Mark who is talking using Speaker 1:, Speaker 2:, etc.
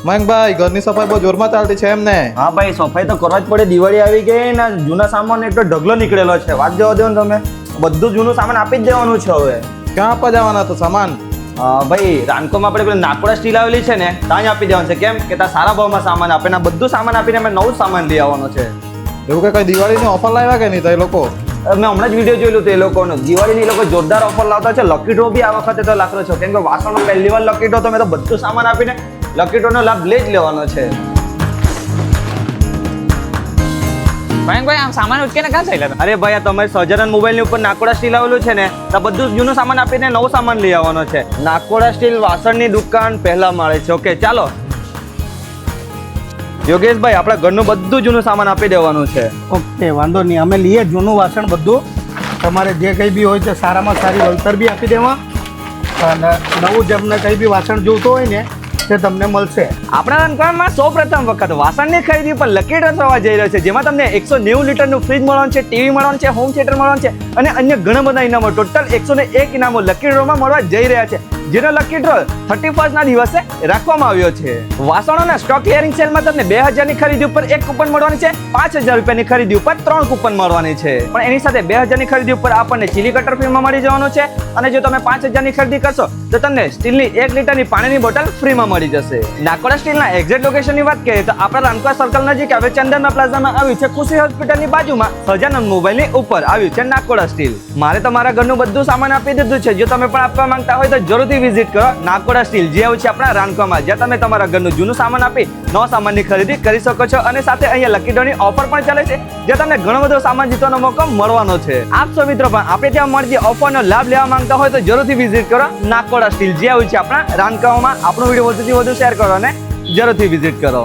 Speaker 1: મયંકભાઈ ઘરની સફાઈ બહુ જોરમાં ચાલતી છે એમ ને?
Speaker 2: હા ભાઈ, સફાઈ તો કરવા જ પડે. દિવાળી આવી ગઈ ને જૂના સામાન એટલો ઢગલો નીકળેલો છે, વાત જવા દો ને તમે. બધું જૂનું સામાન આપી જ દેવાનું છે હવે.
Speaker 1: ક્યાં આપવા જવાના તો સામાન?
Speaker 2: ભાઈ રાનકોમાં આપણે પેલી નાકોડા સ્ટીલ આવેલી છે ને, ત્યાં જ આપી દેવાનું છે. કેમ કે ત્યાં સારા ભાવમાં સામાન આપે ને બધું સામાન આપીને અમે નવું સામાન લઈ આવવાનો છે.
Speaker 1: એવું કે કઈ દિવાળીની ઓફર લાવ્યા કે નહીં તો એ લોકો?
Speaker 2: મેં હમણાં જ વિડીયો જોયેલું તે લોકોનો. દિવાળીની લોકો જોરદાર ઓફર લાવતા છે. લકી ડ્રો બી આ વખતે તો લાખનો છે. કેમ કે વાસણમાં પહેલી વાર લકી ડ્રો, તો મેં તો બધું સામાન આપીને લકી ડ્રોનો લાભ લઈ જ લેવાનો છે.
Speaker 3: ભાઈ આમ સામાન ઉચકે ને ક્યાં થયેલા?
Speaker 2: અરે ભાઈ, આ તમારી સહજાનંદ મોબાઈલની ઉપર નાકોડા સ્ટીલ આવેલું છે ને, તો બધું જૂનું સામાન આપીને નવું સામાન લઈ આવવાનો છે. નાકોડા સ્ટીલ વાસણની દુકાન પહેલા માળે છે. ઓકે ચાલો યોગેશભાઈ, આપણા ઘરનું બધું જૂનું સામાન આપી દેવાનું છે.
Speaker 4: ઓકે, વાંધો નહીં, અમે લઈએ જૂનું વાસણ બધું. તમારે જે કંઈ બી હોય છે સારામાં સારી વળતર બી આપી દેવા, અને નવું જેમને કંઈ બી વાસણ જોઈતું હોય ને તે તમને મળશે.
Speaker 2: આપણા રાનકામાં સૌ પ્રથમ વખત વાસણની ખરીદી પર લકી ડ્રો થવા જઈ રહ્યો છે, જેમાં તમને 190 લીટરનું ફ્રીજ મળવાનું છે, ટીવી મળવાનું છે, હોમ થિયેટર મળવાનું છે અને અન્ય ઘણા બધા ઇનામો. ટોટલ 101 ઇનામો લકી ડ્રોમાં મળવા જઈ રહ્યા છે, જેનો લકી ડ્રો 31 ના દિવસે રાખવામાં આવ્યો છે. વાસણોના સ્ટોક ક્લિયરિંગ સેલમાં તમને 2000 ની ખરીદી ઉપર 1 કૂપન મળવાની છે, 5000 રૂપિયાની ખરીદી ઉપર 3 કૂપન મળવાની છે. પણ એની સાથે 2000 ની ખરીદી ઉપર આપણને ચીલી કટર ફ્રીમાં મળી જવાનું છે, અને જો તમે 5000 ની ખરીદી કરશો તો તમને સ્ટીલની 1 લીટરની પાણીની બોટલ ફ્રીમાં મળી જશે. નાકોડા સ્ટીલના એક્ઝેક્ટ લોકેશનની વાત કરીએ તો આપણા રાનકા સર્કલ નજીક આવે ચંદનના પ્લાઝામાં આવ્યું છે. ખુશી હોસ્પિટલની બાજુમાં સહજાનંદ મોબાઈલની ઉપર આવ્યું છે નાકોડા સ્ટીલ. મારે તમારા ઘરનું બધું સામાન આપી દીધું છે. જો તમે પણ આપવા માંગતા હોય તો જરૂરથી વિઝિટ કરો નાકોડા સ્ટીલ, જે આવ્યું છે આપણા રાનકામાં, જ્યાં તમે તમારા ઘરનું જૂનું સામાન આપી નવા સામાનની ખરીદી કરી શકો છો. અને સાથે અહીંયા લકી ડ્રોની ઓફર પણ ચાલે છે, જ્યાં તમને ઘણો બધો સામાન જીતવાનો મોકો મળવાનો છે. આપ સૌ મિત્રો પણ આપણે ત્યાં મળતી ઓફરનો લાભ લેવા માંગતા હોય તો જરૂરથી વિઝિટ કરો નાકોડા સ્ટીલ, જે આવ્યું છે આપણા રાનકામાં. આપણો વિડીયો વધુથી વધુ શેર કરો અને જરૂરથી વિઝિટ કરો.